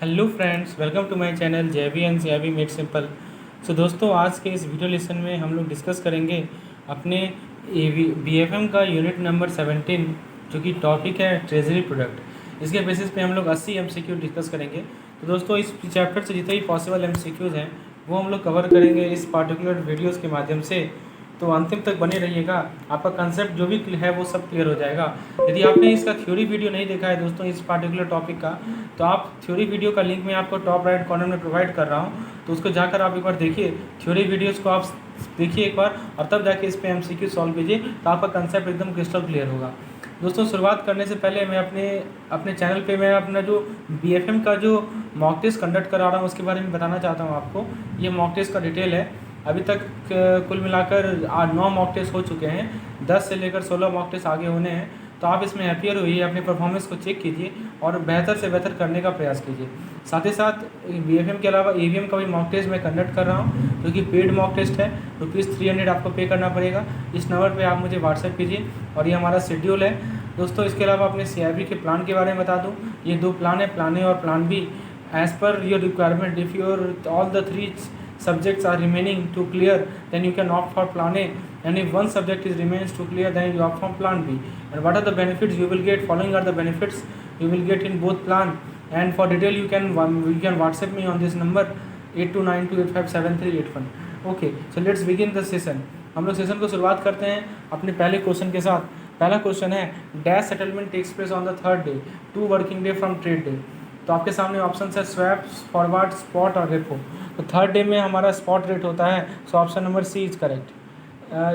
Hello friends, welcome to my channel JV and JV made simple. So दोस्तों, आज के इस वीडियो लेसन में हम लोग डिस्कस करेंगे अपने बीएफएम का यूनिट नंबर 17, जो कि टॉपिक है ट्रेजरी प्रोडक्ट। इसके बेसिस पे हम लोग 80 एमसीक्यू डिस्कस करेंगे। तो दोस्तों, इस चैप्टर से जितने भी पॉसिबल एमसीक्यूज़ हैं वो हम लोग कवर करेंगे इस पार्टिकुलर वीडियोज़ के माध्यम से। तो अंतिम तक बने रहिएगा, आपका कंसेप्ट जो भी है वो सब क्लियर हो जाएगा। यदि आपने इसका थ्योरी वीडियो नहीं देखा है दोस्तों इस पार्टिकुलर टॉपिक का, तो आप थ्योरी वीडियो का लिंक मैं आपको टॉप राइट कॉर्नर में प्रोवाइड कर रहा हूँ, तो उसको जाकर आप एक बार देखिए। थ्योरी वीडियोज़ को आप देखिए एक बार, और तब जाके इस पर एमसीक्यू सॉल्व कीजिए, तो आपका कंसेप्ट एकदम क्रिस्टल क्लियर होगा। दोस्तों, शुरुआत करने से पहले मैं अपने चैनल पे मैं अपना जो बीएफएम का जो मॉक टेस्ट कंडक्ट करा रहा हूँ उसके बारे में बताना चाहता हूँ आपको। ये मॉक टेस्ट का डिटेल है। अभी तक कुल मिलाकर 9 मॉक टेस्ट हो चुके हैं, 10 से लेकर 16 मॉक टेस्ट आगे होने हैं। तो आप इसमें हैप्पियर होइए, अपने परफॉर्मेंस को चेक कीजिए और बेहतर से बेहतर करने का प्रयास कीजिए। साथ ही साथ बीएफएम के अलावा एवीएम का भी मॉक टेस्ट मैं कंडक्ट कर रहा हूँ, जो कि पेड मॉक टेस्ट है। ₹300 आपको पे करना पड़ेगा। इस नंबर पे आप मुझे व्हाट्सएप कीजिए, और ये हमारा शेड्यूल है दोस्तों। इसके अलावा अपने सीआरबी के प्लान के बारे में बता दूँ। ये 2 प्लान है, प्लान ए और plan B. As per your requirement, if your all the 3 subjects are remaining to clear, then you can opt for plan A, and if one subject is remains to clear, then you opt for plan B. And what are the benefits you will get? Following are the benefits you will get in both plan. And for detail you can WhatsApp me on this number 8292857381. Okay, so let's begin the session. हम लोग session को शुरुआत करते हैं अपने पहले question के साथ। पहला क्वेश्चन है, dash settlement takes place on the 3rd day 2 working day from trade day. तो आपके सामने ऑप्शन है स्वैप, फॉरवर्ड, स्पॉट और रेपो। तो 3rd डे में हमारा स्पॉट रेट होता है, so option number C is correct.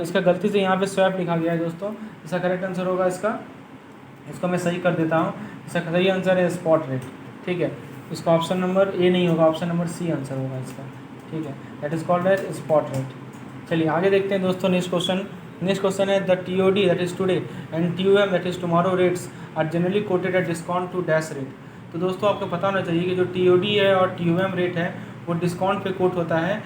इसका गलती से यहाँ पे स्वैप लिखा गया है दोस्तों। इसका करेक्ट आंसर होगा इसको मैं सही कर देता हूँ। इसका सही आंसर है स्पॉट रेट। ठीक है, इसका ऑप्शन नंबर ए नहीं होगा, ऑप्शन नंबर सी आंसर होगा इसका। ठीक है, that is called as spot rate. चलिए आगे देखते हैं दोस्तों। नेक्स्ट क्वेश्चन है, the TOD that is today and TOM that is tomorrow rates are generally quoted at discount to dash rate. तो दोस्तों, आपको पता होना चाहिए कि जो टीओडी है और टीओएम रेट है वो डिस्काउंट पे कोट होता है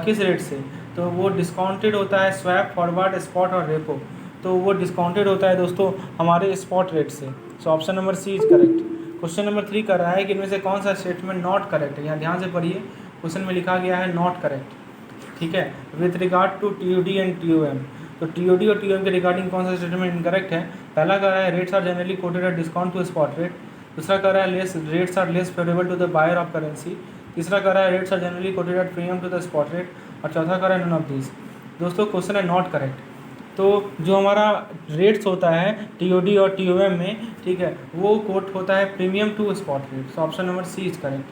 किस रेट से। तो वो डिस्काउंटेड होता है स्वैप, फॉरवर्ड, स्पॉट और रेपो। तो वो डिस्काउंटेड होता है दोस्तों हमारे स्पॉट रेट से। So option number C is correct. Question number 3 कर रहा है कि इनमें से कौन सा स्टेटमेंट नॉट करेक्ट है। यहाँ ध्यान से पढ़िए, क्वेश्चन में लिखा गया है नॉट करेक्ट। ठीक है, with regard to TOD and TOM. तो टीओडी और टीओएम के रिगार्डिंग कौन सा स्टेटमेंट इनकरेक्ट है। पहला कह रहा है rates are generally quoted at discount to spot rate. दूसरा कह रहा है rates are less favourable to the buyer of currency. तीसरा कह रहा है rates are generally quoted at premium to the spot rate. और चौथा कह रहा है नन ऑफ दिस। दोस्तों, क्वेश्चन है नॉट करेक्ट। तो जो हमारा रेट्स होता है टीओडी और टीओएम में, ठीक है, वो कोट होता है premium to spot rate. So option number C is correct.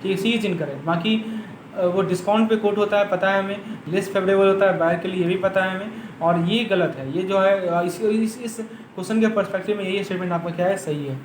ठीक है, सी इज इनकरेक्ट। बाकी वो डिस्काउंट पे कोट होता है, पता है हमें, लेस फेवरेबल होता है बायर के लिए, ये भी पता है हमें, और ये गलत है। ये जो है इस क्वेश्चन के पर्सपेक्टिव में यही स्टेटमेंट आपका क्या है, सही है।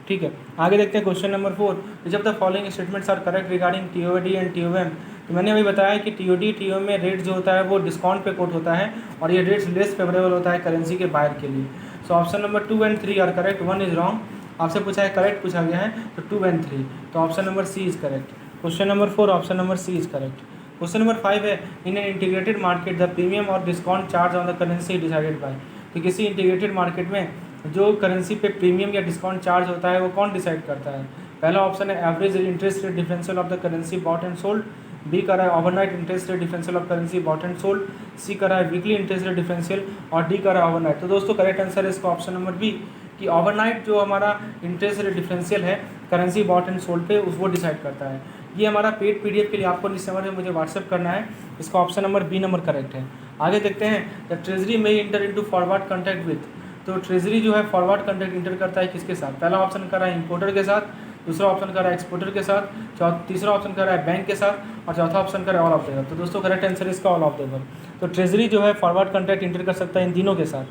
ठीक है, आगे देखते हैं क्वेश्चन नंबर 4। जब the following statements are correct regarding TOD and TOM. तो मैंने अभी बताया कि टीओडी टीओएम में रेट जो होता है वो डिस्काउंट पे कोट होता है, और ये रेट्स लेस फेवरेबल होता है करेंसी के बायर के लिए। So option number 2 and 3 are correct, 1 is wrong. आपसे पूछा है, करेक्ट पूछा गया है, तो 2 एंड 3, तो option number C is correct. Question number 4, option number C is correct. Question number 5 है, in an integrated market the premium और discount charge on the currency decided by. तो किसी इंटीग्रेटेड मार्केट में जो करेंसी पे premium या discount charge होता है वो कौन डिसाइड करता है। पहला ऑप्शन है average interest rate differential of the currency bought and sold. B कर रहा है overnight interest rate differential of currency bought and sold. C कर रहा है वीकली इंटरेस्ट रेट डिफरेंशियल, और डी कर रहा है ओवरनाइट। तो दोस्तों, करेक्ट आंसर है इसका ऑप्शन नंबर बी, कि ओवरनाइट जो हमारा इंटरेस्ट रेट डिफरेंशियल है करेंसी बॉट एंड सोल्ड पे, वो डिसाइड करता है। ये हमारा पेड पीडीएफ के लिए आपको इस नंबर में मुझे व्हाट्सएप करना है। इसका option number B number correct है। आगे देखते हैं, द ट्रेजरी में enter into forward contract with. तो ट्रेजरी जो है फॉरवर्ड कॉन्ट्रैक्ट इंटर करता है किसके साथ। पहला ऑप्शन कर रहा है इंपोर्टर के साथ, दूसरा ऑप्शन कर रहा है एक्सपोर्टर के साथ, तीसरा ऑप्शन कर रहा है बैंक के साथ, और चौथा ऑप्शन कर रहा है ऑल ऑफ द अबव। तो दोस्तों, करेक्ट आंसर इसका ऑल ऑफ द अबव। तो ट्रेजरी जो है फॉरवर्ड कॉन्ट्रैक्ट इंटर कर सकता है इन तीनों के साथ।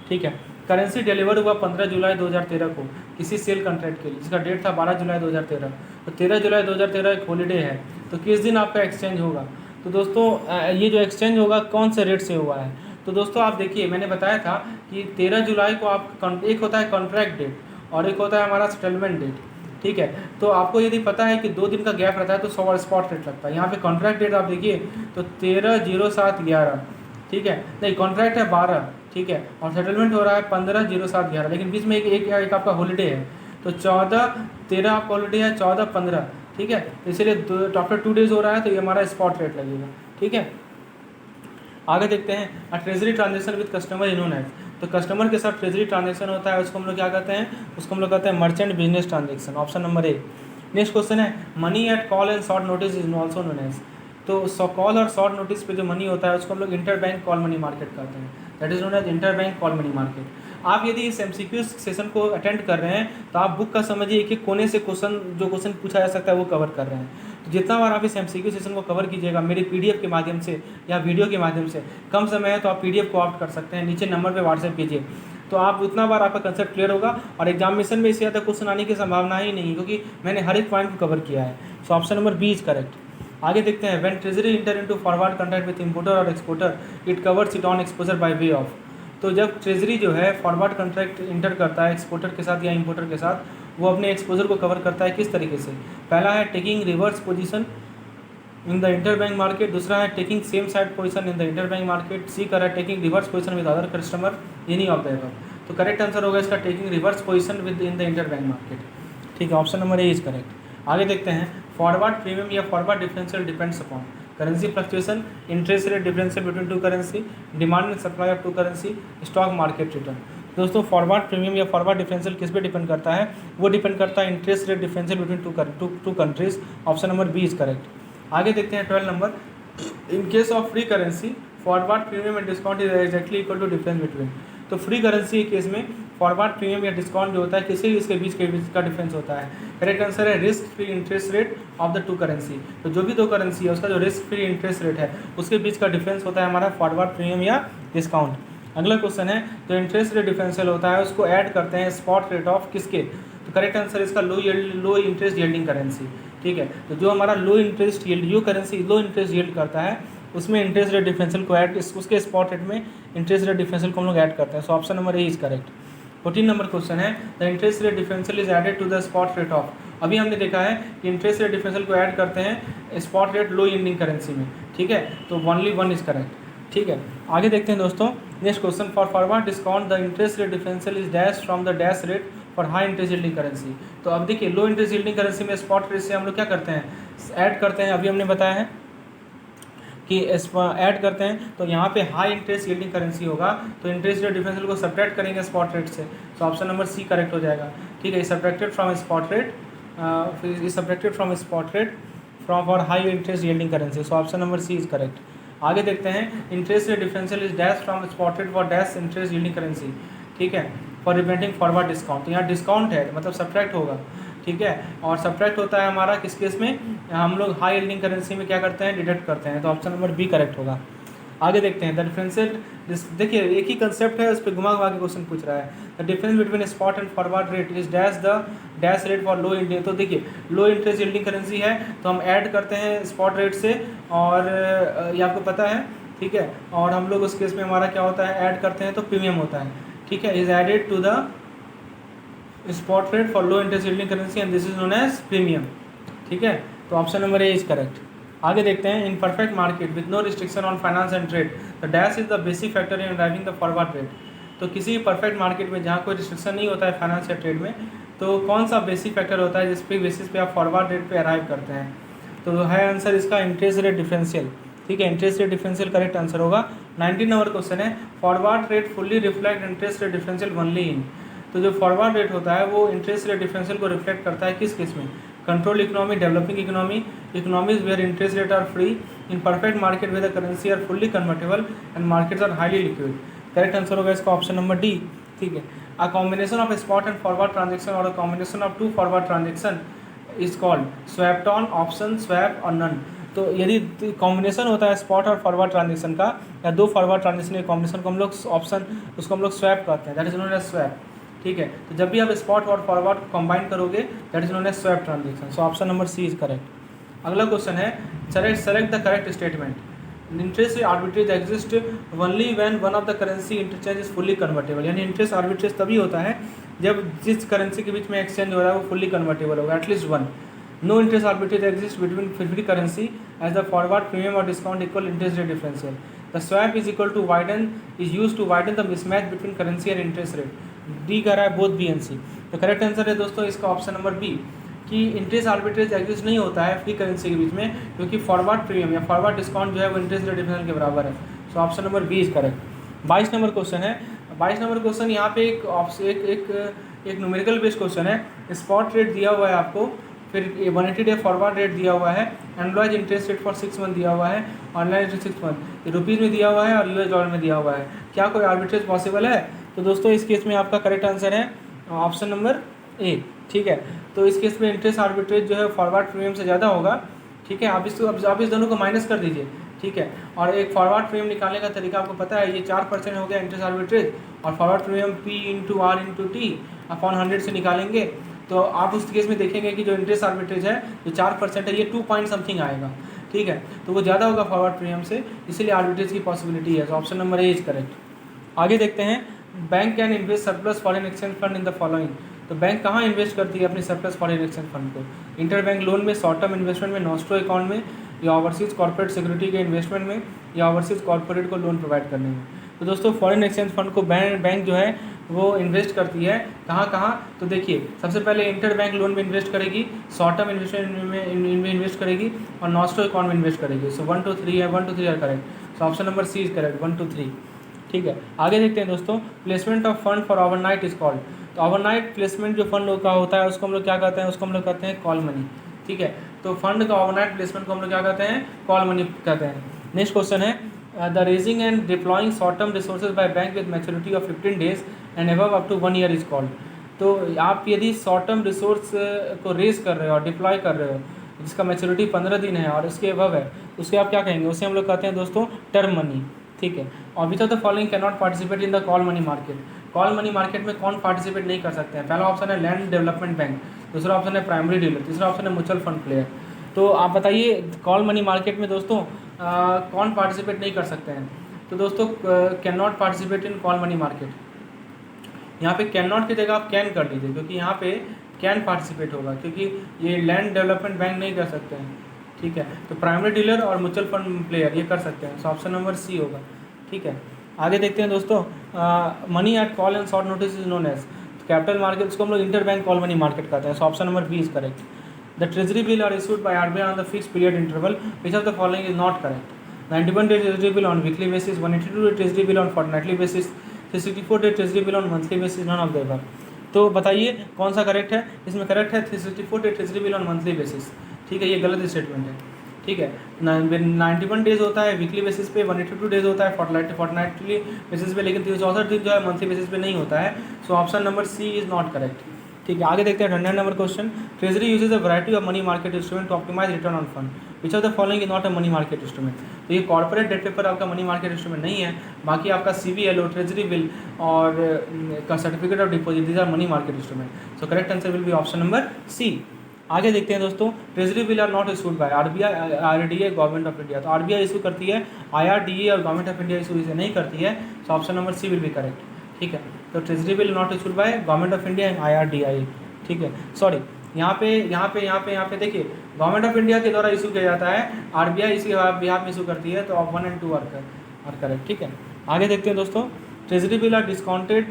ठीक है, करेंसी डिलीवर हुआ 15 जुलाई 2013 को किसी सेल कॉन्ट्रैक्ट के लिए, जिसका डेट था 12 जुलाई 2013। तो 13 जुलाई 2013 एक हॉलीडे है, तो किस दिन आपका एक्सचेंज होगा। तो दोस्तों, ये जो एक्सचेंज होगा कौन से रेट से हुआ है। तो दोस्तों, आप देखिए, मैंने बताया था कि 13 जुलाई को आप एक होता है कॉन्ट्रैक्ट डेट और एक होता है हमारा सेटलमेंट डेट। ठीक है, तो आपको यदि पता है कि 2 दिन का गैप रहता है तो 100 स्पॉट रेट लगता है। यहाँ पे कॉन्ट्रैक्ट डेट आप देखिए तो 13/07/11। ठीक है, नहीं, कॉन्ट्रैक्ट है 12, ठीक है, और सेटलमेंट हो रहा है 15/07/11, लेकिन बीच में एक आपका हॉलीडे है। तो 14/13 आपका हॉलीडे है, 14/15 ठीक है। तो इसलिए आफ्टर 2 डेज हो रहा है तो ये हमारा स्पॉट रेट लगेगा, ठीक है। आगे देखते हैं a treasury transaction with customer in known as. तो कस्टमर के साथ ट्रेजरी ट्रांजेक्शन होता है, उसको हम लोग क्या कहते हैं, उसको हम लोग कहते हैं merchant business transaction, option number A. Next question है money at call and short notice is also known as. तो कॉल और शॉर्ट नोटिस पे जो मनी होता है उसको हम लोग inter bank call money market कहते हैं, that is known as inter bank call money market. आप यदि इस एमसीक्यू सेशन को अटेंड कर रहे हैं तो आप बुक का समझिए कि कोने से जो क्वेश्चन पूछा जा सकता है वो कवर कर रहे हैं। तो जितना बार आप इस एमसीक्यू सेशन को कवर कीजिएगा मेरी पीडीएफ के माध्यम से या वीडियो के माध्यम से, कम समय है तो आप पीडीएफ को ऑप्ट कर सकते हैं, नीचे नंबर पे व्हाट्सएप कीजिए, तो आप उतना बार आपका कंसेप्ट क्लियर होगा और एग्जामिनेशन में इससे ज़्यादा क्वेश्चन आने की संभावना ही नहीं, क्योंकि मैंने हर एक पॉइंट को कवर किया है। So option number B is correct. आगे देखते हैं when treasury enter into forward contract with importer और exporter it covers it on exposure by way of. तो जब ट्रेजरी जो है फॉरवर्ड कॉन्ट्रैक्ट इंटर करता है एक्सपोर्टर के साथ या इंपोर्टर के साथ, वो अपने एक्सपोजर को कवर करता है किस तरीके से। पहला है taking reverse position in the interbank market, दूसरा है taking same side position in the interbank market, C कर है taking reverse position with other customer, any of the above. तो करेक्ट आंसर होगा इसका taking reverse position with in the interbank market, ठीक है, option number A is correct. आगे देखते हैं फॉरवर्ड प्रीमियम या forward differential depends upon currency fluctuation, interest rate differential between to currency, demand and supply of two currency, stock market return. दोस्तों forward premium या forward differential किस पे depend करता है, वो डिपेंड करता है interest rate differential between two countries, option number B is correct. आगे देखते हैं 12 number in case of free currency forward premium and discount is exactly equal to difference between. तो फ्री करेंसी के केस में forward premium या discount जो होता है किसी इसके बीच का डिफरेंस होता है। करेक्ट आंसर है risk free interest rate of the two currency. तो जो भी दो करेंसी है उसका जो रिस्क फ्री इंटरेस्ट रेट है उसके बीच का डिफरेंस होता है हमारा फॉरवर्ड प्रीमियम या डिस्काउंट। अगला क्वेश्चन है जो इंटरेस्ट रेट डिफरेंशियल होता है उसको ऐड करते हैं स्पॉट रेट ऑफ किसके। तो करेक्ट आंसर इसका लो इंटरेस्ट यील्डिंग करेंसी, ठीक है। तो जो हमारा लो इंटरेस्ट यील्ड जो करेंसी लो इंटरेस्ट यील्ड करता है उसमें इंटरेस्ट रेट डिफरेंशियल को ऐड उसके स्पॉट रेट में इंटरेस्ट रेट डिफरेंशियल को हम लोग ऐड करते हैं। So option number A is correct. 14 number question है the interest rate differential is added to the spot rate of. अभी हमने देखा है कि इंटरेस्ट रेट डिफरेंशियल को ऐड करते हैं spot rate low yielding currency में, ठीक है। तो ओनली वन इज करेक्ट, ठीक है। आगे देखते हैं दोस्तों next question for forward discount the interest rate differential is dash from the dash rate for high interest yielding currency. तो अब देखिए लो इंटरेस्ट यील्डिंग करेंसी में स्पॉट रेट से हम लोग क्या करते हैं ऐड करते हैं, अभी हमने बताया है कि ऐड करते हैं। तो यहाँ पे हाई इंटरेस्ट यील्डिंग करेंसी होगा तो इंटरेस्ट रेट डिफरेंशियल को सब्ट्रैक्ट करेंगे स्पॉट रेट से, तो ऑप्शन नंबर सी करेक्ट हो जाएगा, ठीक है। Subtracted from spot rate subtracted from spot rate from for high interest yielding currency, so option number C is correct. आगे देखते हैं interest rate differential is dash from spot rate for dash interest yielding currency, ठीक है, for representing forward discount. तो यहाँ discount है मतलब subtract होगा, ठीक है। और सब्ट्रैक्ट होता है हमारा किस केस में, हम लोग हाई यील्डिंग करेंसी में क्या करते हैं डिडक्ट करते हैं, तो ऑप्शन नंबर बी करेक्ट होगा। आगे देखते हैं द डिफरेंशियल, देखिए एक ही कंसेप्ट है उस पर घुमा घुमा के क्वेश्चन पूछ रहा है। The difference between spot and forward rate is dash the dash rate for low yielding. तो देखिए लो इंटरेस्ट यील्डिंग करेंसी है तो हम ऐड करते हैं स्पॉट रेट से, और ये आपको पता है, ठीक है। और हम लोग उस केस में हमारा क्या होता है ऐड करते हैं तो प्रीमियम होता है, ठीक है, is added to the spot rate for low interest yielding currency and this is known as premium, ठीक है। तो option number A is correct. आगे देखते हैं in perfect market with no restriction on finance and trade the dash is the basic factor in driving the forward rate. तो किसी perfect market में जहाँ कोई रिस्ट्रिक्शन नहीं होता है फाइनेंस या ट्रेड में, तो कौन सा बेसिक फैक्टर होता है जिसपे बेसिस पे आप फॉरवर्ड रेट पे अराइव करते हैं। तो है आंसर इसका इंटरेस्ट रेट डिफरेंशियल, ठीक है। Interest rate differential correct answer होगा। 19 नंबर क्वेश्चन है forward rate fully reflect interest rate differential only in. तो जो फॉरवर्ड रेट होता है वो इंटरेस्ट रेट डिफरेंशियल को रिफ्लेक्ट करता है किस केस में, control economy, developing economy, economies where interest rate are free, in perfect market where the currency are fully convertible and markets are highly liquid. Correct answer होगा इसका option number D, ठीक है। A combination of spot and forward transaction और a combination of two forward transaction is called swapped on, option, swap और none. तो यदि combination होता है स्पॉट और फॉरवर्ड ट्रांजेक्शन का या दो फॉरवर्ड ट्रांजेक्शन के कॉम्बिनेशन को हम लोग ऑप्शन उसको हम लोग स्वैप कहते हैं, that is known as swap, ठीक है। तो जब भी आप स्पॉट और फॉरवर्ड कंबाइन करोगे that is known as swap transaction, so option number C is correct. अगला क्वेश्चन है select the correct statement. Interest arbitrage exist only when one of the currency interchange is fully convertible. यानी interest arbitrage तभी होता है जब जिस currency के बीच में एक्सचेंज हो रहा है वो फुल्ली कन्वर्टेबल होगा, at least one. No interest arbitrage exist between free currency as the forward premium और discount equal interest rate differential. The swap is equal to widen is use to widen the mismatch between currency and interest rate. D कर रहा है both B and सी। तो correct answer है दोस्तों इसका option number B कि interest arbitrage exist नहीं होता है फ्री करेंसी के बीच में, क्योंकि फॉरवर्ड प्रीमियम या फॉरवर्ड डिस्काउंट जो है वो इंटरेस्ट रेट डिफरेंशियल के बराबर है। So option number B is correct. 22 number question है। 22 नंबर क्वेश्चन यहाँ पे एक न्यूमेरिकल बेस्ड क्वेश्चन है। स्पॉट रेट दिया हुआ है आपको, फिर 180 डे फॉरवर्ड रेट दिया हुआ है, annualise interest rate for 6 month दिया हुआ है, ऑनलाइन 6 मंथ रुपीज़ में दिया हुआ है और यूएस डॉलर में दिया हुआ है। क्या कोई आर्बिट्रेज पॉसिबल है? तो दोस्तों इस केस में आपका करेक्ट आंसर है ऑप्शन नंबर ए। ठीक है, तो इस केस में इंटरेस्ट आर्बिट्रेज जो है फॉरवर्ड प्रीमियम से ज़्यादा होगा। ठीक है, आप इस दोनों को माइनस कर दीजिए। ठीक है, और एक फॉरवर्ड प्रीमियम निकालने का तरीका आपको पता है, ये 4% हो गया इंटरेस्ट आर्बिट्रेज, और forward premium P into R into T upon 100 से निकालेंगे तो आप उस केस में देखेंगे कि जो इंटरेस्ट आर्बिट्रेज है जो 4% है ये 2 पॉइंट समथिंग आएगा। ठीक है, तो वो ज़्यादा होगा फॉरवर्ड प्रीमियम से, इसलिए आर्बिट्रेज की पॉसिबिलिटी है। तो option number A is correct. आगे देखते हैं, bank can invest surplus foreign exchange fund in the following. तो बैंक कहाँ इन्वेस्ट करती है अपनी सरप्लस फॉरेन एक्सचेंज फंड को? इंटर बैंक लोन में, शॉर्ट टर्म इन्वेस्टमेंट में, नॉस्ट्रो अकाउंट में, या ओवरसीज़ कॉर्पोरेट सिक्योरिटी के इन्वेस्टमेंट में, या ओवरसीज़ कॉर्पोरेट को लोन प्रोवाइड करने में। तो दोस्तों फॉरेन एक्सचेंज फंड को बैंक जो है वो इन्वेस्ट करती है कहाँ कहाँ? तो देखिए, सबसे पहले इंटर बैंक लोन में इन्वेस्ट करेगी, शॉर्ट टर्म इन्वेस्टमेंट में इन्वेस्ट करेगी, और नॉस्ट्रो अकाउंट में इन्वेस्ट करेगी। सो 1 2 3 है, 1 2 3 are correct. So option number C is correct, 1 2 3। ठीक है, आगे देखते हैं दोस्तों, placement of fund for overnight is called. तो ओवरनाइट प्लेसमेंट जो फंड का होता है उसको हम लोग क्या कहते हैं? उसको हम लोग कहते हैं कॉल मनी। ठीक है, तो फंड का ओवरनाइट प्लेसमेंट को हम लोग क्या कहते हैं? कॉल मनी कहते हैं। नेक्स्ट क्वेश्चन है, the raising and deploying short term resources by bank with maturity of 15 days and above up to 1 year is called. तो आप यदि शॉर्ट टर्म रिसोर्स को रेज कर रहे हो और डिप्लॉय कर रहे हो जिसका मैच्योरिटी 15 दिन है और इसके अबव है, उसके आप क्या कहेंगे? उसे हम लोग कहते हैं दोस्तों टर्म मनी। ठीक है, और विच of the following can not participate in the call money market. Call money market में कौन पार्टिसिपेट नहीं कर सकते हैं? पहला ऑप्शन है लैंड डेवलपमेंट बैंक, दूसरा ऑप्शन है प्राइमरी डीलर, तीसरा ऑप्शन है म्यूचुअल फंड प्लेयर। तो आप बताइए कॉल मनी मार्केट में दोस्तों कौन पार्टिसिपेट नहीं कर सकते हैं? तो दोस्तों can not participate in call money market, यहाँ पे कैन नॉट की जगह आप कैन कर लीजिए, क्योंकि यहाँ पे कैन पार्टिसिपेट होगा, क्योंकि ये लैंड डेवलपमेंट बैंक नहीं कर सकते हैं। ठीक है, तो प्राइमरी डीलर और म्यूचुअल फंड प्लेयर ये कर सकते हैं। सो ऑप्शन नंबर सी होगा। ठीक है, आगे देखते हैं दोस्तों, money at call and short notice is known as capital market, उसको हम लोग inter bank call money market कहते हैं। So option number B is correct. The treasury bill are issued by RBI on the fix period interval, which of the following is not correct? 91 day treasury bill on weekly basis, 182 day treasury bill on fortnightly basis, 364 day treasury bill on monthly basis, none of the above. तो बताइए कौन सा correct है? इसमें correct है 364 day treasury bill on monthly basis. ठीक है, ये गलत स्टेटमेंट है। ठीक है, 91 डेज होता है वीकली बेसिस पे, 182 डेज होता है फोर्टनाइटली बेसिस पे, लेकिन 364 दिन जो है मंथली बेसिस पे नहीं होता है। So option number C is not correct. ठीक है, आगे देखते हैं 100 number question, treasury uses a variety of money market instrument to optimise return on fund, which of the following is not a money market instrument. तो ये corporate debt paper आपका money market instrument नहीं है, बाकी आपका CVLO, treasury bill और certificate of deposit, these are money market instrument. So correct answer will be option number C. आगे देखते हैं दोस्तों, treasury bill are not issued by RBI, RDA, government of India. तो RBI इशू करती है, IRDA और government of India issue इसे नहीं करती है। So option number C will be correct. ठीक है, तो treasury bill not issued by government of India and IRDA। ठीक है, सॉरी, यहाँ पे देखिए गवर्नमेंट ऑफ इंडिया के द्वारा इशू किया जाता है, RBI इसके बिहाफ में इशू करती है। तो आप 1 और 2 आर करेक्ट। ठीक है, आगे देखते हैं दोस्तों, treasury bill are discounted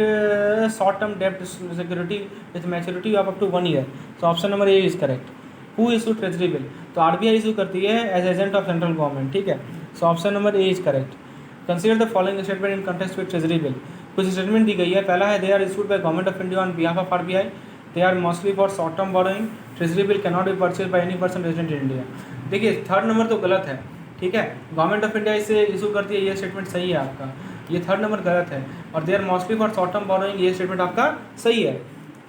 short term डेब्ट security with maturity of up to 1 year. तो option number A is correct. Who issue treasury bill? तो RBI इशू करती है as agent of central government. ठीक है, so option number A is correct. Consider the following statement in context with treasury bill. कुछ statement दी गई है, पहला है they are issued by government of India on behalf of RBI, they are mostly for short term borrowing, treasury bill can not be purchase by any person resident in India. देखिए third number तो गलत है। ठीक है, government of India इसे issue करती है, ये स्टेटमेंट सही है आपका, ये थर्ड नंबर गलत है। और they are mostly for short term borrowing, ये स्टेटमेंट आपका सही है।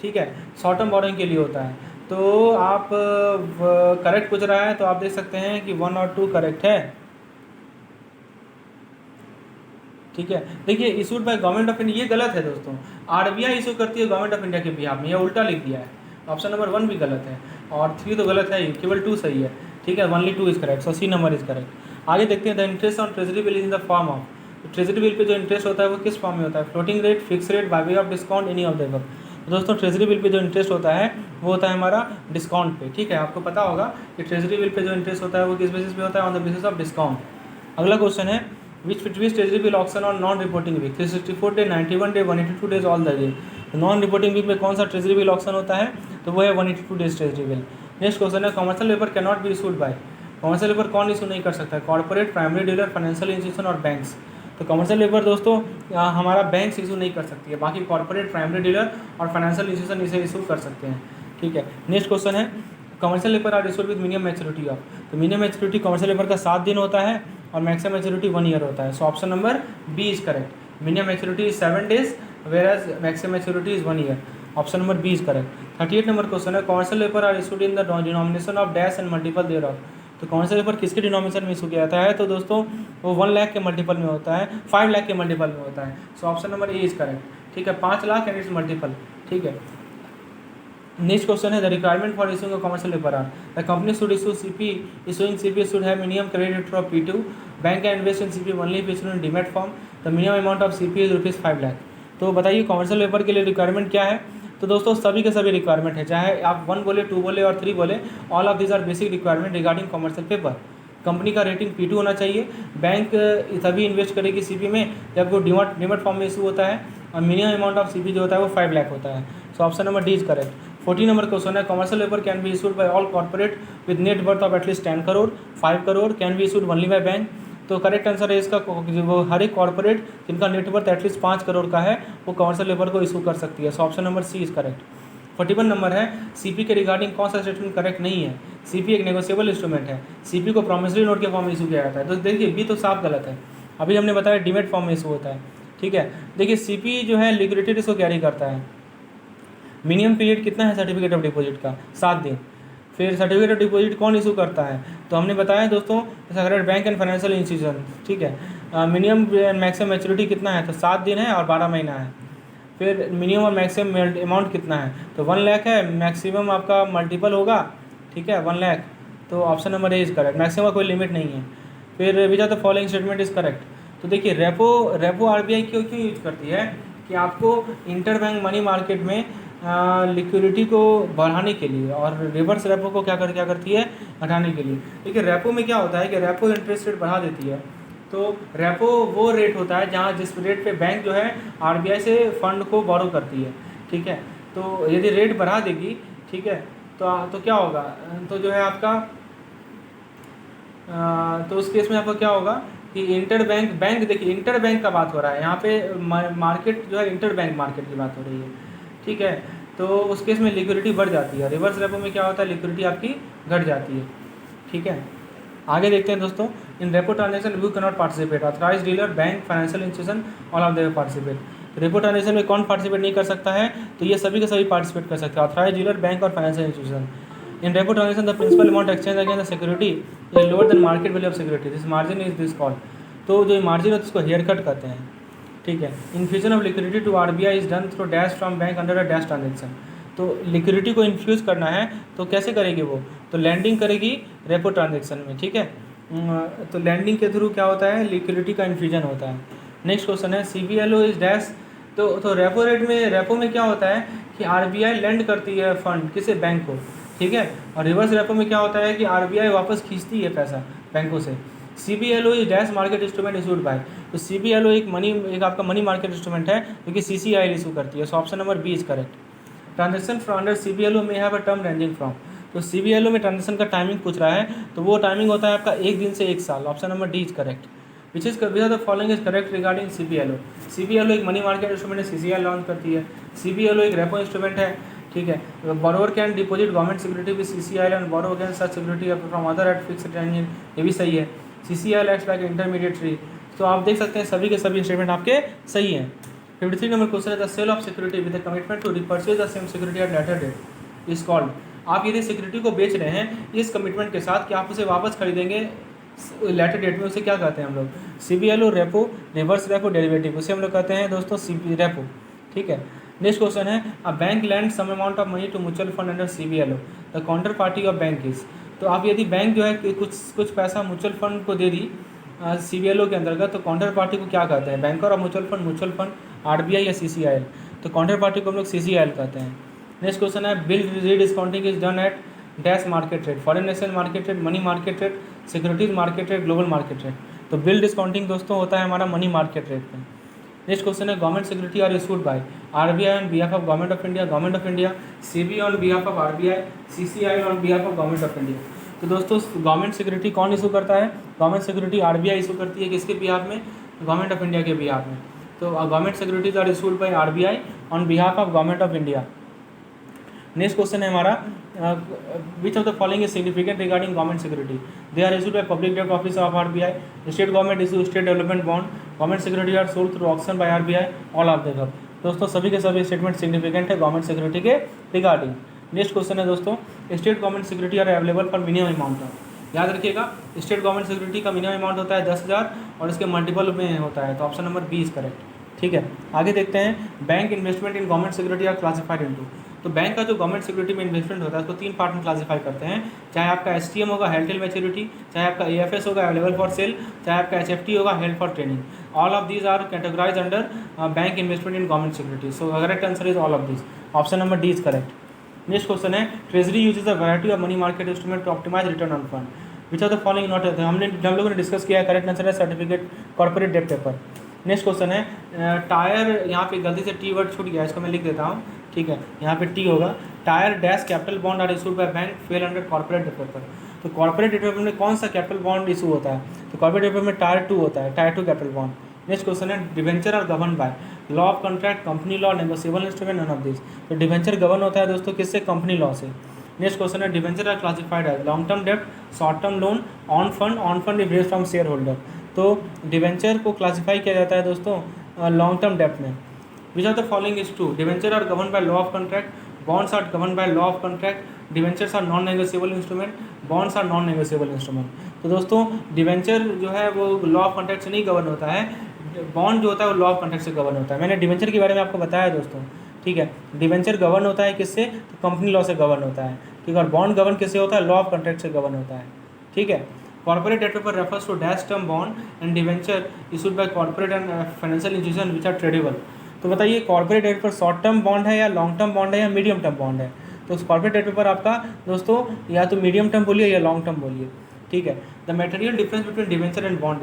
ठीक है, शॉर्ट टर्म बोरोइंग के लिए होता है। तो आप करेक्ट पूछ रहा है, तो आप देख सकते हैं कि 1 और 2 करेक्ट है। ठीक है, देखिए issued by government of India, ये गलत है दोस्तों। RBI इशू करती है गवर्नमेंट ऑफ इंडिया के बिहाफ में, ये उल्टा लिख दिया है। ऑप्शन नंबर 1 भी गलत है और 3 तो गलत है ही, केवल 2 सही है। ठीक है, only 2 is correct. So C number is correct. आगे देखते हैं, the interest on treasury bill is in the form of. Treasury bill पे जो इंटरेस्ट होता है वो किस फॉर्म में होता है? Floating rate, fix rate, bye way of discount, any of the above. दोस्तों ट्रेजरी बिल पे जो इंटरेस्ट होता है वो होता है हमारा डिस्काउंट पे। ठीक है, आपको पता होगा कि ट्रेजरी बिल पे जो इंटरेस्ट होता है वो किस बेसिस पे होता है? On the basis of discount. अगला क्वेश्चन है, which treasury bill auction on non reporting week, 364 day, 91 day, 182 days all the day. तो नॉन रिपोर्टिंग वीक में कौन सा ट्रेजरी बिल ऑक्शन होता है? तो वो है 182 days treasury bill. Next question है commercial paper can not be issued by, commercial paper कौन इशू नहीं कर सकता है? Corporate, primary dealer, financial institution और बैंक्स। तो कमर्शियल पेपर दोस्तों हमारा बैंक्स इशू नहीं कर सकती है, बाकी कॉर्पोरेट, प्राइमरी डीलर और फाइनेंशियल इंस्टीट्यूशन इसे इशू कर सकते हैं। ठीक है, नेक्स्ट क्वेश्चन है commercial paper are issued with minimum maturity of, तो मिनिमम मैच्योरिटी कमर्शियल पेपर का 7 दिन होता है और मैक्सिमम मैच्योरिटी 1 ईयर होता है। So option number B is correct. Minimum maturity is 7 days whereas maximum maturity is 1 year. Option number B is correct. 38 number question है commercial paper are issued in the denomination of dash and multiple thereof, तो commercial paper किसके denomination में issue किया जाता है? तो दोस्तों वो 1 लाख के मल्टीपल में होता है, 5 लाख के मल्टीपल में होता है। So option number A is correct. ठीक है, 5 लाख एंड इट्स मल्टीपल। ठीक है, नेक्स्ट क्वेश्चन है the requirement for issuing a commercial paper are the company should issue CP, issuing CP should have minimum credit of P2, bank can invest in CP only if issued in demat form, the minimum amount of CP is ₹5 lakh. तो बताइए commercial paper के लिए requirement क्या है? तो दोस्तों सभी के सभी रिक्वायरमेंट है, चाहे आप 1 बोले, 2 बोले और 3 बोले, all of this are basic requirement regarding commercial paper. Company का रेटिंग P2 होना चाहिए, बैंक तभी इन्वेस्ट करेगी सीपी में जब वो डीमैट फॉर्म में इशू होता है, और मिनिमम अमाउंट ऑफ सीपी जो होता है वो 5 लाख होता है। So option number D is correct. 14 number question है commercial paper can be issued by all corporate with net worth of at least 10 crore, 5 crore can be issued only by bank. तो correct answer है इसका वो हर एक कॉर्पोरेट जिनका नेटवर्थ एटलीस्ट 5 करोड़ का है वो कमर्शियल पेपर को इशू कर सकती है। So option number C is correct. 41 number है सीपी के रिगार्डिंग कौन सा स्टेटमेंट करेक्ट नहीं है? सीपी एक नेगोशिएबल इंस्ट्रूमेंट है, सीपी को प्रॉमिसरी नोट के फॉर्म में इशू किया जाता है। तो देखिए बी तो साफ गलत है, अभी हमने बताया डीमैट फॉर्म में इशू होता है। ठीक है, देखिए सीपी जो है लिक्विडिटी रिस्क को कैरी करता है। मिनिमम पीरियड कितना है सर्टिफिकेट ऑफ डिपॉजिट का? 7 दिन। फिर सर्टिफिकेट ऑफ डिपॉजिट कौन इशू करता है? तो हमने बताया दोस्तों secretary bank and financial institution. ठीक है, मिनिमम मैक्सिमम मैच्योरिटी कितना है? तो 7 दिन है और 12 महीना है। फिर मिनिमम और मैक्सिमम अमाउंट कितना है? तो 1 लाख है, मैक्सिमम आपका मल्टीपल होगा। ठीक है, 1 लाख, तो option number A is correct. Maximum का कोई लिमिट नहीं है। फिर which are the following statement is correct. तो देखिए रेपो आरबीआई क्यों यूज करती है कि आपको इंटर बैंक मनी मार्केट में लिक्विडिटी को बढ़ाने के लिए, और रिवर्स रेपो को क्या करती है? घटाने के लिए। देखिए रेपो में क्या होता है कि रेपो इंटरेस्ट रेट बढ़ा देती है, तो रेपो वो रेट होता है जहाँ जिस रेट पे बैंक जो है आरबीआई से फंड को बोरो करती है। ठीक है, तो यदि रेट बढ़ा देगी, ठीक है, तो क्या होगा? तो जो है आपका तो उस केस में आपको क्या होगा कि इंटर बैंक देखिए इंटर बैंक का बात हो रहा है यहाँ पे, मार्केट जो है इंटर बैंक मार्केट की बात हो रही है। ठीक है, तो उस केस में लिक्विडिटी बढ़ जाती है। रिवर्स रेपो में क्या होता है? लिक्विडिटी आपकी घट जाती है। ठीक है, आगे देखते हैं दोस्तों। In repo transaction we can not participate, authorise dealer, bank, financial institution, all of them participate. Repo transaction में कौन पार्टिसिपेट नहीं कर सकता है? तो ये सभी के सभी पार्टिसिपेट कर सकते हैं, ऑथराइज डीलर, बैंक और financial institution. In repo transaction the principal amount exchange against the security is lower than market value of security, this margin is this called. तो जो मार्जिन होता है उसको हेयर कट कहते हैं। ठीक है, infusion of liquidity to RBI is done through dash from bank under a dash transaction. तो लिक्विडिटी को इन्फ्यूज करना है तो कैसे करेगी वो? तो लैंडिंग करेगी रेपो ट्रांजेक्शन में। ठीक है, तो लैंडिंग के थ्रू क्या होता है? लिक्विडिटी का इन्फ्यूजन होता है। नेक्स्ट क्वेश्चन है CBLO इज डैश। तो रेपो रेट में, रेपो में क्या होता है कि आरबीआई लैंड करती है फंड किसे? बैंक को। ठीक है, और रिवर्स रेपो में क्या होता है कि आरबीआई वापस खींचती है पैसा बैंकों से। CBLO is dash market instrument issued by. तो CBLO एक आपका मनी मार्केट इंस्ट्रूमेंट है जो कि CCIL इशू करती है। So option number B is correct. Transaction from under CBLO में have a term ranging from. तो CBLO में ट्रांजेक्शन का टाइमिंग पूछ रहा है, तो वो टाइमिंग होता है आपका 1 दिन से 1 साल। Option number D is correct. Which are the following is correct regarding CBLO। CBLO एक मनी मार्केट इंस्ट्रूमेंट है, CCIL लॉन्च करती है। CBLO एक रेपो इंस्ट्रूमेंट है। ठीक है, borrower can deposit government security with CCIL and borrow against such security from other at fixed ranging, ये भी सही है। CCIL acts like intermediary. तो आप देख सकते हैं सभी के सभी स्टेटमेंट आपके सही हैं। 53 नंबर क्वेश्चन है the sale of security with the commitment to repurchase the same security at later date is called. आप यदि सिक्योरिटी को बेच रहे हैं इस कमिटमेंट के साथ कि आप उसे वापस खरीदेंगे लेटर डेट में, उसे क्या कहते हैं हम लोग? CBLO, repo, reverse repo, derivative, उसे हम लोग कहते हैं दोस्तों रेपो। ठीक है, नेक्स्ट क्वेश्चन है a bank lend some amount of money to mutual fund under CBLO, the counter party of bank is. तो आप यदि बैंक जो है कुछ पैसा म्यूचुअल फंड को दे दी CBLO के अंतर्गत, तो काउंटर पार्टी को क्या कहते हैं? बैंकर और म्यूचुअल फंड, RBI या CCIL। तो काउंटर पार्टी को हम लोग CCIL कहते हैं। नेक्स्ट क्वेश्चन है bill rediscounting is done at dash market rate, foreign exchange market rate, money market rate, securities market rate, global market rate. तो बिल डिस्काउंटिंग दोस्तों होता है हमारा मनी मार्केट रेट में। नेक्स्ट क्वेश्चन है government security are issued by RBI on behalf of government of India, government of India, CB on behalf of RBI, CCI on behalf of government of India. तो दोस्तों government security कौन issue करता है? Government security RBI issue करती है, किसके behalf में? Government of India के बिहाफ में। तो government securities are issued by RBI on behalf of government of India. Next question है हमारा which of the following is significant regarding government security? They are issued by public डेब्ट office of RBI, state government issue state development bond, government security are sold through auction by RBI, all of the above. दोस्तों सभी के सभी statement significant है government security के regarding. Next question है दोस्तों state government security are available for minimum amount of. याद रखिएगा स्टेट गवर्नमेंट सिक्योरिटी का मिनिमम अमाउंट होता है 10,000 और इसके मल्टीपल में होता है, तो option number B is correct. ठीक है, आगे देखते हैं bank investment in government security are classified into. तो बैंक का जो गवर्नमेंट सिक्योरिटी में इन्वेस्टमेंट होता है उसको 3 पार्ट में क्लासीफाई करते हैं, चाहे आपका एसटीएम होगा हेल्ड टिल मैच्योरिटी, चाहे आपका एएफएस होगा अवेलेबल फॉर सेल, चाहे आपका एचएफटी होगा held for trading. All of these are categorize under bank investment in government security. So correct answer is all of this, option number D is correct. Next question है treasury uses a variety of money market instrument to optimise return on fund, which are the following not. हम लोगों ने discuss किया है, correct answer है certificate corporate debt paper. Next question है tier, यहाँ पे गलती से टी वर्ड छूट गया, इसको मैं लिख देता हूँ। ठीक है, यहाँ पे टी होगा, tier dash capital bond are issued by bank fall under corporate debt paper. तो कॉर्पोरेट डेट पेपर में कौन सा कैपिटल बॉन्ड इशू होता है? तो कॉर्पोरेट डेट पेपर में टायर 2 होता है, tier 2 capital bond. Next question है debenture are govern by law of contract, company law, negotiable instrument, none of this. तो डिवेंचर गवर्न होता है दोस्तों किससे? कंपनी लॉ से। नेक्स्ट क्वेश्चन है debenture are classified as long term डेप्ट, short term loan, on fund is raised from share holder. तो debenture को क्लासीफाई किया जाता है दोस्तों लॉन्ग टर्म डेप्ट में। Which are the following is true? Debenture are govern by law of contract, bonds are govern by law of contract, debentures are non negotiable instrument, bonds are non negotiable instrument. तो दोस्तों debenture जो है वो law of contract से नहीं govern होता है, bond जो होता है वो लॉ ऑफ कॉन्ट्रैक्ट से गवर्न होता है। मैंने डिवेंचर के बारे में आपको बताया दोस्तों। ठीक है, डिवेंचर गवर्न होता है किससे? तो कंपनी लॉ से गवर्न होता है। ठीक है, और बॉन्ड गवर्न किससे होता है? लॉ ऑफ कॉन्ट्रैक्ट से गवर्न होता है। ठीक है, corporate debt paper refers to dash term bond and debenture issued by corporate and financial institution which are tradable. तो बताइए corporate debt paper short term bond है या लॉन्ग टर्म बॉन्ड है या मीडियम टर्म बॉन्ड है? तो corporate debt paper आपका दोस्तों या तो मीडियम टर्म बोलिए या लॉन्ग टर्म बोलिए। ठीक है, the material difference between debenture and bond.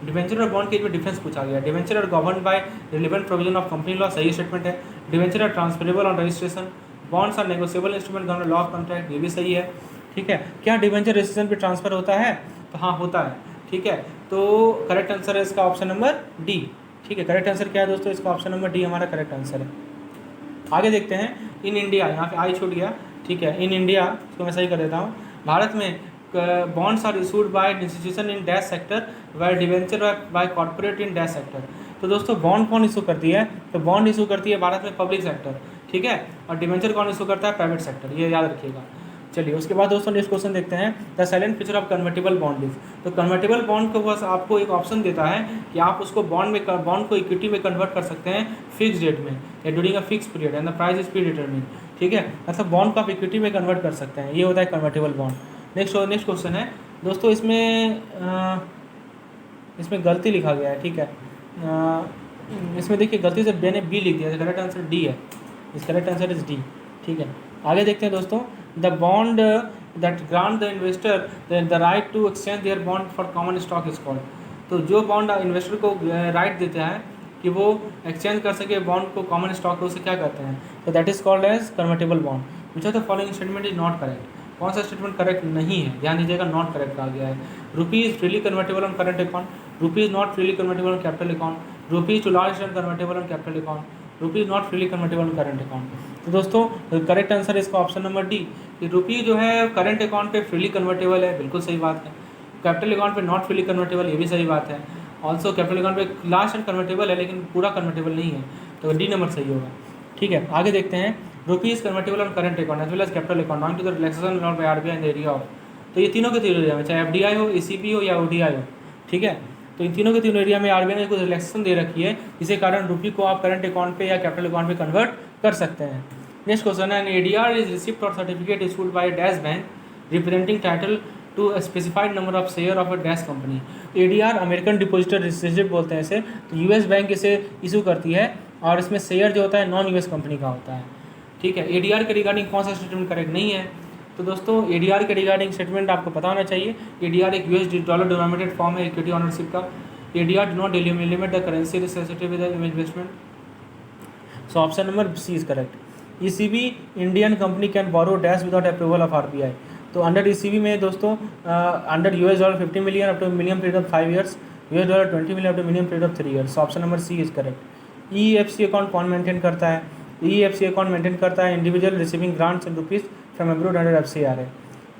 Debenture और बॉन्ड के बीच डिफरेंस पूछा गया। Debenture are govern by relevant provision of company law, सही स्टेटमेंट है। Debenture are transferable on registration, bonds are negotiable instrument govern law of contract, ये भी सही है। ठीक है, क्या डिवेंचर रजिस्ट्रेशन पे ट्रांसफर होता है? तो हाँ होता है। ठीक है, तो करेक्ट आंसर है इसका ऑप्शन नंबर डी। ठीक है, करेक्ट आंसर क्या है दोस्तों? इसका ऑप्शन नंबर डी हमारा करेक्ट आंसर है। आगे देखते हैं इन इंडिया, यहाँ पे आई छूट गया। ठीक है, इन इंडिया इसको मैं सही कर देता हूँ। भारत में bonds are issued by institution in dash sector by debenture by corporate in dash sector. तो दोस्तों बॉन्ड कौन इशू करती है? तो बॉन्ड इशू करती है भारत में पब्लिक सेक्टर। ठीक है, और डिवेंचर कौन इशू करता है? प्राइवेट सेक्टर, ये याद रखिएगा। चलिए उसके बाद दोस्तों नेक्स्ट क्वेश्चन देखते हैं the silent feature of convertible bond is. तो कन्वर्टेबल बॉन्ड को बस आपको एक ऑप्शन देता है कि आप उसको बॉन्ड को इक्विटी में कन्वर्ट कर सकते हैं फिक्स डेट में या during a fix period and the price is pre determine. ठीक है, मतलब बॉन्ड को आप इक्विटी में कन्वर्ट कर सकते हैं, ये होता है कन्वर्टेबल बॉन्ड। नेक्स्ट क्वेश्चन है दोस्तों, इसमें गलती लिखा गया है। ठीक है, इसमें देखिए गलती से मैंने बी लिख दिया, करेक्ट आंसर डी है, इस करेक्ट आंसर इज डी। ठीक है, आगे देखते हैं दोस्तों the bond that grant the investor the right to exchange their bond for common stock is called. तो जो बॉन्ड इन्वेस्टर को राइट देता है कि वो एक्सचेंज कर सके बॉन्ड को कॉमन स्टॉक को, उसे क्या कहते हैं? तो that is called as convertible bond. Which of the following statement is not correct? कौन सा स्टेटमेंट करेक्ट नहीं है? ध्यान दीजिएगा, नॉट करेक्ट कहा गया है। Rupee is freely convertible on current account, rupee is not freely convertible on capital account, rupee is too large and convertible on capital account, rupee is not freely convertible on current account. तो दोस्तों correct answer इसका option number D कि rupee जो है current account पे freely convertible है, बिल्कुल सही बात है। कैपिटल अकाउंट पे नॉट फ्रीली कन्वर्टेबल, ये भी सही बात है। ऑल्सो कैपिटल अकाउंट पे लास्ट एंड कन्वर्टेबल है लेकिन पूरा कन्वर्टेबल नहीं है, तो डी नंबर सही होगा। ठीक है, आगे देखते हैं rupee is convertible on current account as well as capital account not to the relaxation allowed by RBI in the area of. तो ये तीनों के तीनों एरिया में, चाहे एफडीआई हो, ईसीबी हो या ओडीआई हो। ठीक है, तो इन तीनों के तीनों एरिया में आरबीआई ने कुछ रिलैक्सेशन दे रखी है, जिसके कारण रुपी को आप करंट अकाउंट पे या कैपिटल अकाउंट पे कन्वर्ट कर सकते हैं। नेक्स्ट क्वेश्चन है एडीआर इज रिसिप्ट और certificate issued by dash bank representing title to a specified number of share of a dash company. ADR American depositor receipt बोलते हैं इसे। तो यूएस बैंक इसे इशू करती है और इसमें शेयर जो होता है नॉन यूएस कंपनी का होता है। ठीक है, एडीआर के रिगार्डिंग कौन सा स्टेटमेंट करेक्ट नहीं है? तो दोस्तों एडीआर के रिगार्डिंग स्टेटमेंट आपको पता होना चाहिए। एडीआर एक यूएस डॉलर डिनोमिनेटेड फॉर्म है इक्विटी ऑनरशिप का। ADR do not limit the currency risk associated with the investment. So option number C is correct. ECB Indian company can borrow dash without approval of RBI. तो under ECB में दोस्तों under $50 million up to minimum period of 5 years, $20 million up to minimum period of 3 years. So option number C is correct. EEFC account कौन maintain करता है? EEFC account maintain करता है individual receiving grants in rupees from abroad under FCRA.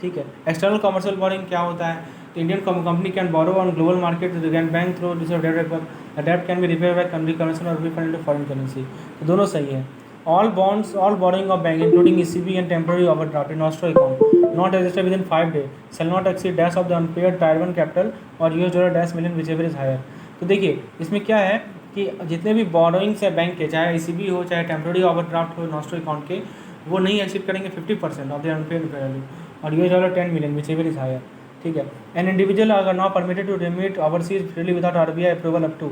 ठीक है. External commercial borrowing क्या होता है? Indian company can borrow on global market bank through reserve debt can be repaid by country currency और refund into foreign currency. तो दोनों सही है. All bonds, all borrowing of bank, including ECB and temporary overdraft in nostro account, not registered within 5 days, shall not exceed dash of the unpaid tier 1 capital or $dash million whichever is higher. तो देखिए इसमें क्या है कि जितने भी borrowings है bank के, चाहे ECB हो चाहे टेम्प्रेरी ओवरड्राफ्ट हो नॉस्ट्रो अकाउंट के, वो नहीं एक्सीड करेंगे 50% ऑफ द अनपेड वैल्यू और $10 million whichever is higher. ठीक है. एन इंडिविजुअल अगर not permitted to remit overseas freely without RBI approval up to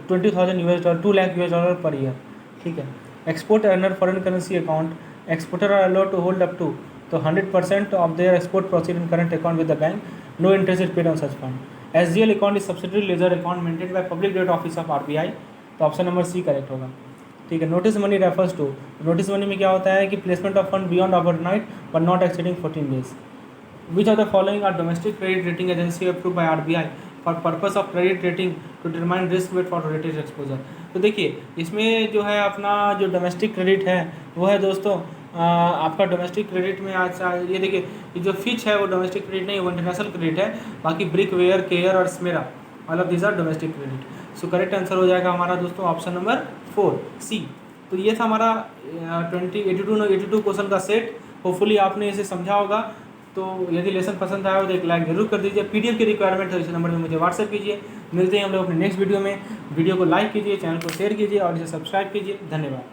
$20,000 $2 lakh पर ईयर. ठीक है. Export earner foreign currency account, exporter are allowed to hold up to तो 100% of their export proceed in current account with the bank, no interest is paid on such fund. SGL account is subsidiary ledger account maintain by public debt office of RBI. तो option number C correct होगा. ठीक है. Notice money refers to, notice money में क्या होता है कि placement of fund beyond overnight but not exceeding 14 days. Which of the following are domestic credit rating agency approved by RBI for purpose of credit rating to determine risk weight for rated exposure. तो देखिए इसमें जो है अपना जो domestic credit है वो है दोस्तों आपका डोमेस्टिक क्रेडिट में आज ये देखिए ये जो फिच है वो डोमेस्टिक क्रेडिट नहीं, वो इंटरनेशनल क्रेडिट है. बाकी ब्रिक वेयर केयर और SMERA all of these are domestic credit. So correct answer हो जाएगा हमारा दोस्तों ऑप्शन नंबर 4 C. तो ये था हमारा 82 क्वेश्चन का सेट. होपफुली आपने इसे समझा होगा. तो यदि लेसन पसंद आया हो तो एक लाइक जरूर कर दीजिए. PDF की रिक्वायरमेंट है इस नंबर में मुझे व्हाट्सएप कीजिए. मिलते हैं हम लोग अपने नेक्स्ट वीडियो में. वीडियो को लाइक कीजिए, चैनल को शेयर कीजिए और इसे सब्सक्राइब कीजिए. धन्यवाद.